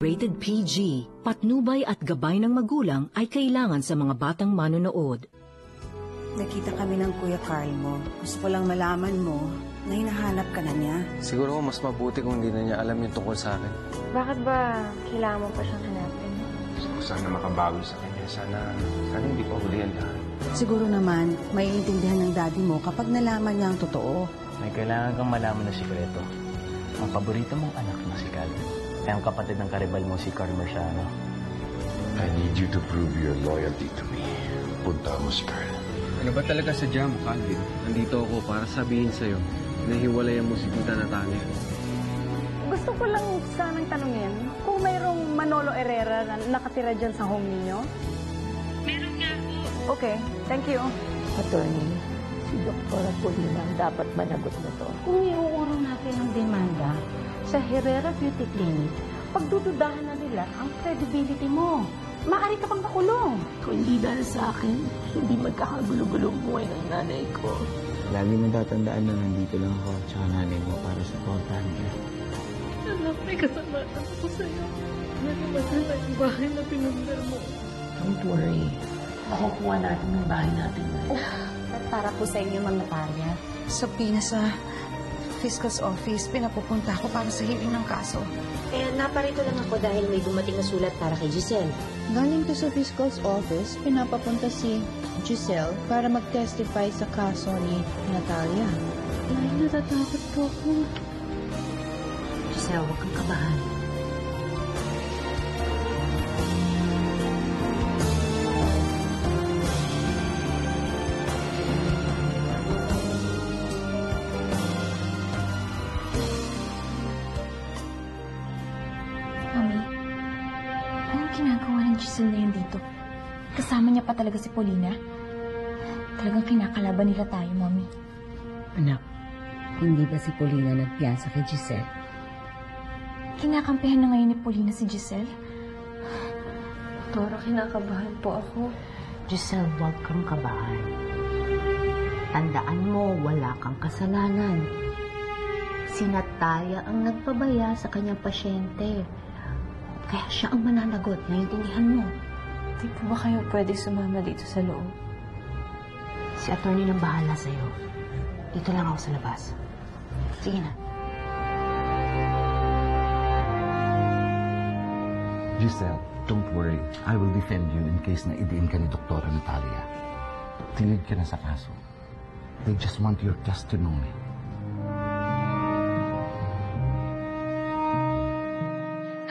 Rated PG, patnubay at gabay ng magulang ay kailangan sa mga batang manonood. Nakita kami ng Kuya Carl mo. Gusto ko lang malaman mo na hinahanap ka na niya. Siguro mas mabuti kung hindi na niya alam yung tungkol sa akin. Bakit ba kailangan mo pa siyang hanapin? Gusto ko sana makabago sa kanya. Sana hindi pa huli ang lahat. Siguro naman, maiintindihan ng daddy mo kapag nalaman niya ang totoo. May kailangan kang malaman na sikreto. Ang paborito mong anak na si Cal. Ay ang kapatid ng karibal mo si Carl Marciano. I need you to prove your loyalty to me. Punta mo si Carl. Ano ba talaga sadya mo, Calvin? Nandito ako para sabihin sa'yo na hiwalayan mo si Tita Natalia. Gusto ko lang sanang tanungin kung mayroong Manolo Herrera na nakatira dyan sa home ninyo? Meron nga po. Okay, thank you. Attorney, si Dr. Polina ang dapat managot na to. Kung iuurong natin ang demanda sa Herrera Beauty Clinic, pagdududahan na nila ang credibility mo. Maaari ka pang makulong. Kung hindi dahil sa akin, hindi magkakagulo-gulong buhay ng nanay ko. Lagi mo tatandaan na nandito lang ako at saka nanay mo para supportahan ka. Anak, may kasamaan ako sa'yo. Nagmasala yung bahay na pinundar mo. Don't worry. Makukuha natin ang bahay natin. Para po sa inyo, Ma'am Natalia. Sa Fiscal's Office, pinapupunta ako para sa hearing ng kaso. Naparito lang ako dahil may dumating na sulat para kay Giselle. Galing to sa Fiscal's Office, pinapapunta si Giselle para mag-testify sa kaso ni Natalia. Ay, natatakot po ako. Giselle, huwag kang kabahan. Mami, anong ginagawa ng Giselle na yun dito? Kasama niya pa talaga si Paulina? Talagang kinakalaban nila tayo, Mami. Anak, hindi ba si Polina nagpiyansa kay Giselle? Kinakampihan na ngayon ni Paulina si Giselle? Tora, kinakabahan po ako. Giselle, huwag kang kabahan. Tandaan mo, wala kang kasalanan. Si Natalia ang nagpabaya sa kanyang pasyente. Kaya siya ang mananagot. Naiintindihan mo. Di po ba kayo pwede sumama dito sa loob? Si attorney nang bahala sa'yo. Dito lang ako sa labas. Sige na. Giselle, don't worry. I will defend you in case na idiin ka ni Dr. Natalia. Tilid ka na sa kaso. They just want your testimony.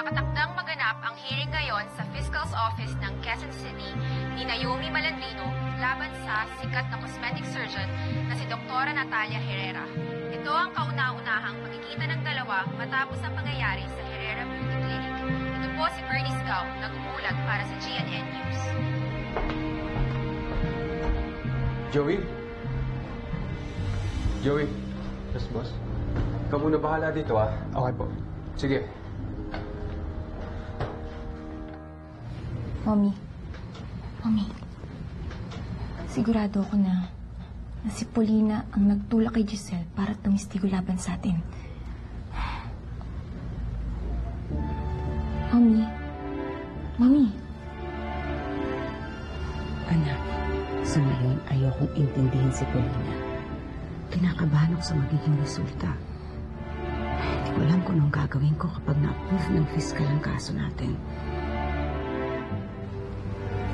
Nakatakdang maganap ang hearing ngayon sa Fiscal's Office ng Quezon City ni Naomi Malandrino laban sa sikat na cosmetic surgeon na si Dr. Natalia Herrera. Ito ang kauna-unahang pagkikita ng dalawa matapos ang pangyayari sa Herrera Beauty Clinic. Ito po si Bernie Scow, nag-uulat para sa GNN News. Joey? Joey? Yes, boss? Ikaw muna bahala dito, ah. Okay po. Sige. Mami. Sigurado ako na si Paulina ang nagtulak kay Giselle para tumistigo laban sa atin. Mami. Anak, sa ngayon ayokong intindihin si Polina. Kinakabahan ako sa magiging resulta. Hindi ko alam kung anong gagawin ko kapag na-approve ng fiscal ang kaso natin.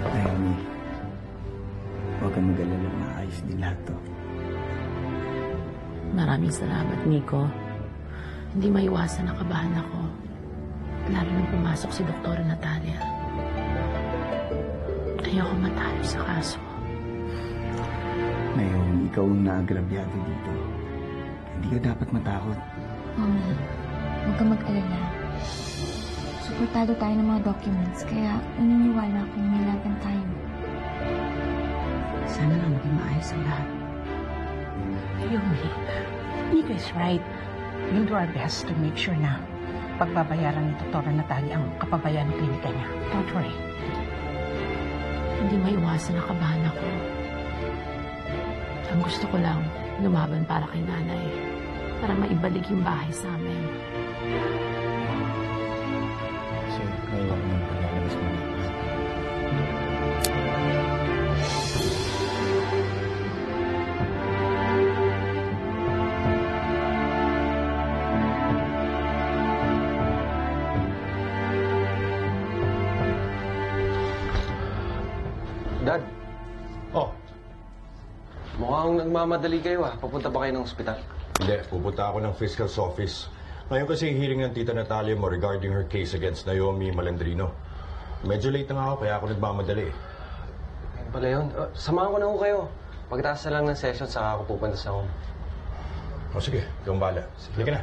Naomi, huwag kang mag-alala, maayos din lahat to. Maraming salamat, Nico. Hindi maiwasan na kabahan ako. Lalo nang pumasok si Dr. Natalia. Ayoko matalo sa kaso. Naomi, ikaw ang naagrabyado dito. Hindi ka dapat matakot. Mami, huwag kang mag-alala. Suportado tayo ng mga documents, kaya naniniwala akong may laban tayo. Sana lang maging maayos ang lahat. Naomi, Nika is right. We'll do our best to make sure na pagbabayaran ni Dr. Natalia ang kapabayaan ng klinika niya. Don't worry. Hindi maiwasan na kabahan ako. Ang gusto ko lang, lumaban para kay nanay. Para maibalik yung bahay sa amin. Sige. Dad, Oh, mukhang nagmamadali kayo Papunta ba kayo ng ospital? hindi. Pupunta ako ng fiscal's office. Ngayon kasi hearing ng Tita Natalia mo regarding her case against Naomi Malandrino. Medyo late na nga ako, kaya ako nagmamadali. Ayun pala yun. Samahan ko na ho kayo. Pagkatapos na lang ng session, saka ako pupunta sa home. O sige, ikaw ang bahala. Sige ka na.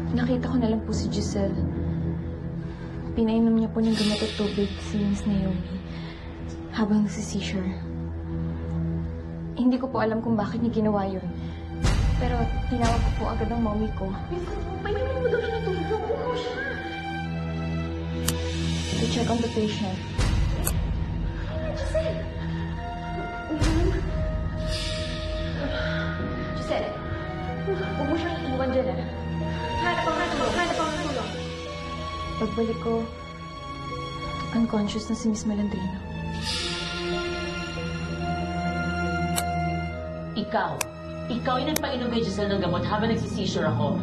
Nakita ko na lang po si Giselle. Pinainom niya po ng gamot at tubig si Miss Naomi habang nagsiseizure. Hindi ko po alam kung bakit niya ginawa yun. Pero tinawag ko po agad ang mommy ko. Painumin mo daw siya ng tubig. Nakuha siya. To check on the patient. Giselle! Giselle, huwag mo siyang iiwan dyan Hanap ang natulong. Pagbalik ko, unconscious na si Miss Malandrino. Ikaw yung nagpainom kay Giselle ng gamot habang nagsiseizure ako.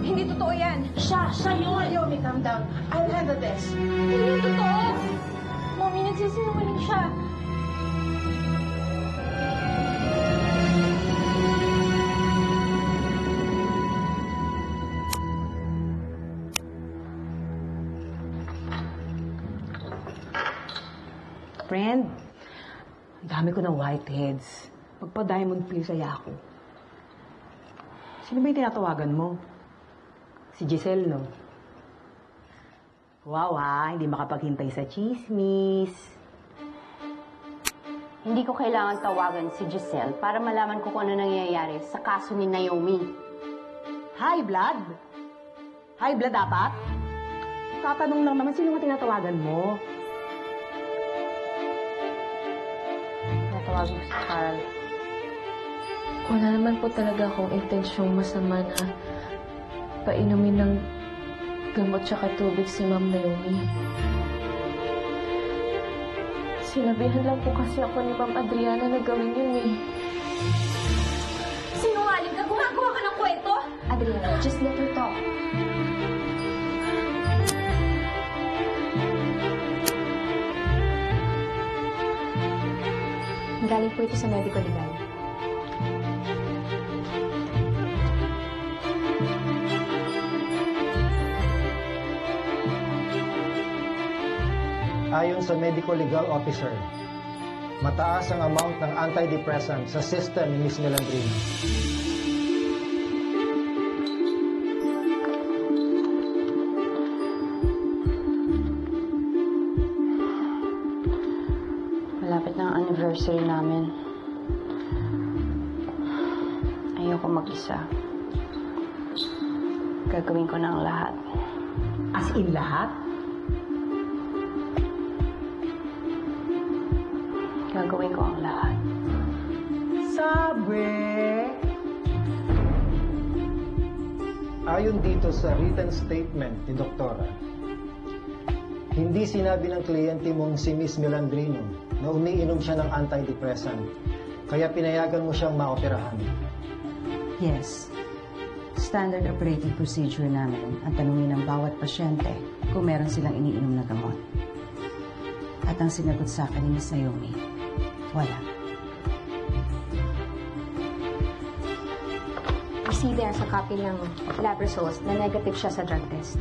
Hindi totoo yan. Siya yun! Naomi, calm down. I'll handle this. Hindi yan totoo. Mommy, nagsisinungaling siya. Friend, ang dami ko ng whiteheads. Magpa-diamond pill kaya ako. Sino ba yung tinatawagan mo? Si Giselle, no? Wow, hindi makapaghintay sa chismis. Hindi ko kailangan tawagan si Giselle para malaman ko kung ano nangyayari sa kaso ni Naomi. High blood? High blood dapat? Tatanong lang naman, sino nga tinatawagan mo? Tinatawagan ko si Carl. Wala naman po talaga akong intensyong masama na painumin ng gamot tsaka tubig si Ma'am Naomi. Sinabihan lang po kasi ako ni Ma'am Adriana na gawin yun Sinungaling ka? Gumagawa ka ng kwento? Adriana, just let her talk. Galing po ito sa medical legal. Ayon sa medical legal officer, mataas ang amount ng antidepressant sa system ni Miss Malandrino. Malapit na ang anniversary namin. Ayoko mag-isa. Gagawin ko na ang lahat. As in lahat? Gagawin ko ang lahat. Sabi! Ayon dito sa written statement ni Doktora, hindi sinabi ng kliyente mong si Miss Malandrino na umiinom siya ng antidepressant, kaya pinayagan mo siyang maoperahan. Yes. Standard operating procedure namin ang tanungin ng bawat pasyente kung meron silang iniinom na gamot. At ang sinagot sa akin ni Miss Naomi, wala. You see there sa copy ng lab results na negative siya sa drug test.